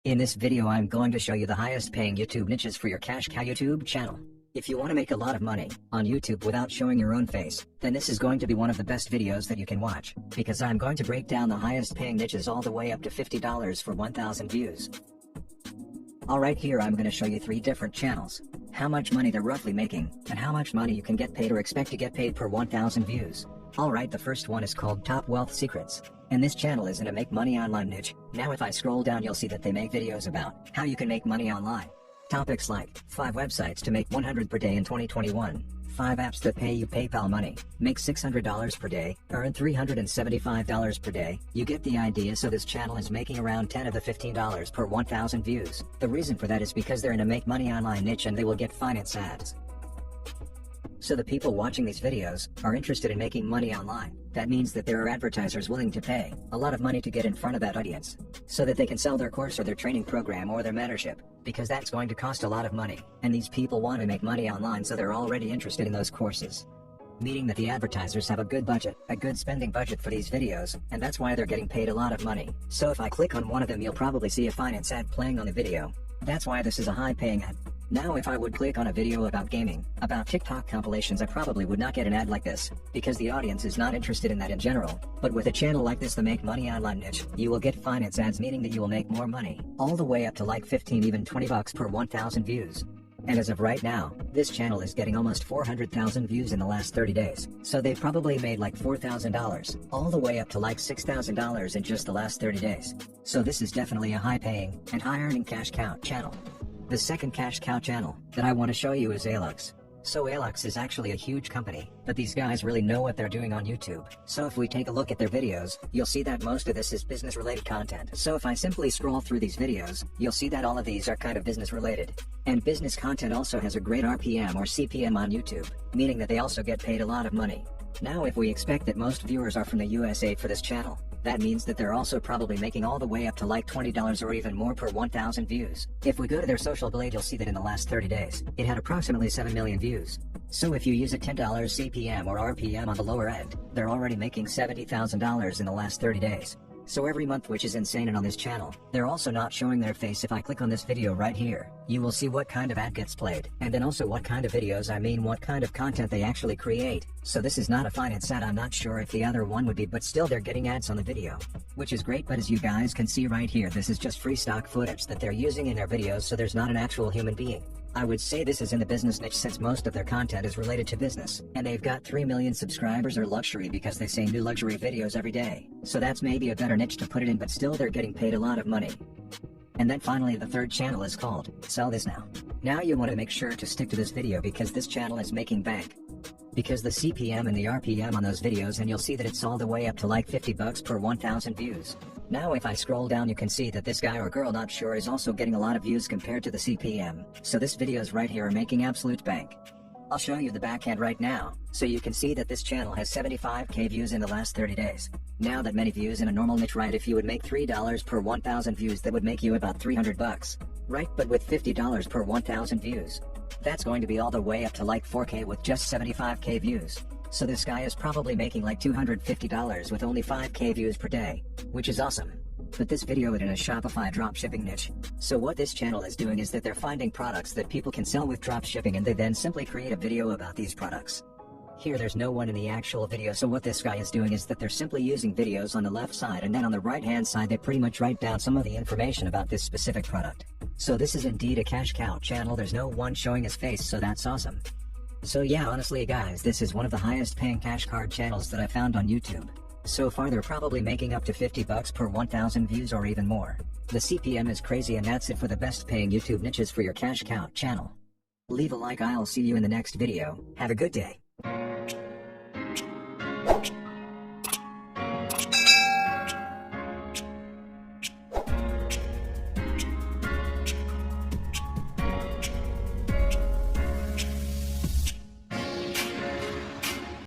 In this video I'm going to show you the highest paying YouTube niches for your cash cow YouTube channel. If you want to make a lot of money on YouTube without showing your own face, then this is going to be one of the best videos that you can watch, because I'm going to break down the highest paying niches all the way up to $50 for 1,000 views. Alright, here I'm going to show you 3 different channels, how much money they're roughly making, and how much money you can get paid or expect to get paid per 1,000 views. Alright, the first one is called Top Wealth Secrets, and this channel is in a make money online niche. Now if I scroll down you'll see that they make videos about how you can make money online. Topics like 5 websites to make $100 per day in 2021, 5 apps that pay you PayPal money, make $600 per day, earn $375 per day. You get the idea. So this channel is making around $10 to $15 per 1,000 views. The reason for that is because they're in a make money online niche and they will get finance ads. So the people watching these videos are interested in making money online. That means that there are advertisers willing to pay a lot of money to get in front of that audience, so that they can sell their course or their training program or their mentorship, because that's going to cost a lot of money, and these people want to make money online, so they're already interested in those courses. Meaning that the advertisers have a good budget, a good spending budget for these videos, and that's why they're getting paid a lot of money. So if I click on one of them you'll probably see a finance ad playing on the video. That's why this is a high paying ad. Now if I would click on a video about gaming, about TikTok compilations, I probably would not get an ad like this, because the audience is not interested in that in general. But with a channel like this, the make money online niche, you will get finance ads, meaning that you will make more money, all the way up to like 15, even $20 per 1,000 views. And as of right now, this channel is getting almost 400,000 views in the last 30 days, so they probably made like $4,000, all the way up to like $6,000 in just the last 30 days. So this is definitely a high paying and high earning cash cow channel. The second cash cow channel that I want to show you is Alux. So Alux is actually a huge company, but these guys really know what they're doing on YouTube. So if we take a look at their videos, you'll see that most of this is business related content. So if I simply scroll through these videos, you'll see that all of these are kind of business related. And business content also has a great RPM or CPM on YouTube, meaning that they also get paid a lot of money. Now if we expect that most viewers are from the USA for this channel, that means that they're also probably making all the way up to like $20 or even more per 1,000 views. If we go to their social blade you'll see that in the last 30 days, it had approximately 7 million views. So if you use a $10 CPM or RPM on the lower end, they're already making $70,000 in the last 30 days. So every month, which is insane. And on this channel, they're also not showing their face. If I click on this video right here, you will see what kind of ad gets played, and then also what kind of videos, what kind of content they actually create. So this is not a finance ad. I'm not sure if the other one would be, but still they're getting ads on the video, which is great. But as you guys can see right here, this is just free stock footage that they're using in their videos, so there's not an actual human being. I would say this is in the business niche, since most of their content is related to business, and they've got 3 million subscribers or luxury, because they say new luxury videos every day. So that's maybe a better niche to put it in, but still they're getting paid a lot of money. And then finally the third channel is called Sell This Now. Now you want to make sure to stick to this video, because this channel is making bank. Because the CPM and the RPM on those videos, and you'll see that it's all the way up to like $50 per 1,000 views. Now if I scroll down you can see that this guy or girl, not sure, is also getting a lot of views compared to the CPM. So this videos right here are making absolute bank. I'll show you the back end right now, so you can see that this channel has 75k views in the last 30 days. Now that many views in a normal niche, right? If you would make $3 per 1,000 views, that would make you about $300, right? But with $50 per 1,000 views, that's going to be all the way up to like 4k with just 75k views. So this guy is probably making like $250 with only 5k views per day, which is awesome. But this video is in a Shopify dropshipping niche. So what this channel is doing is that they're finding products that people can sell with dropshipping, and they then simply create a video about these products. Here there's no one in the actual video, so what this guy is doing is that they're simply using videos on the left side, and then on the right hand side they pretty much write down some of the information about this specific product. So this is indeed a cash cow channel. There's no one showing his face, so that's awesome. So yeah, honestly guys, this is one of the highest paying cash card channels that I found on YouTube. So far they're probably making up to $50 per 1,000 views or even more. The CPM is crazy, and that's it for the best paying YouTube niches for your cash cow channel. Leave a like. I'll see you in the next video. Have a good day.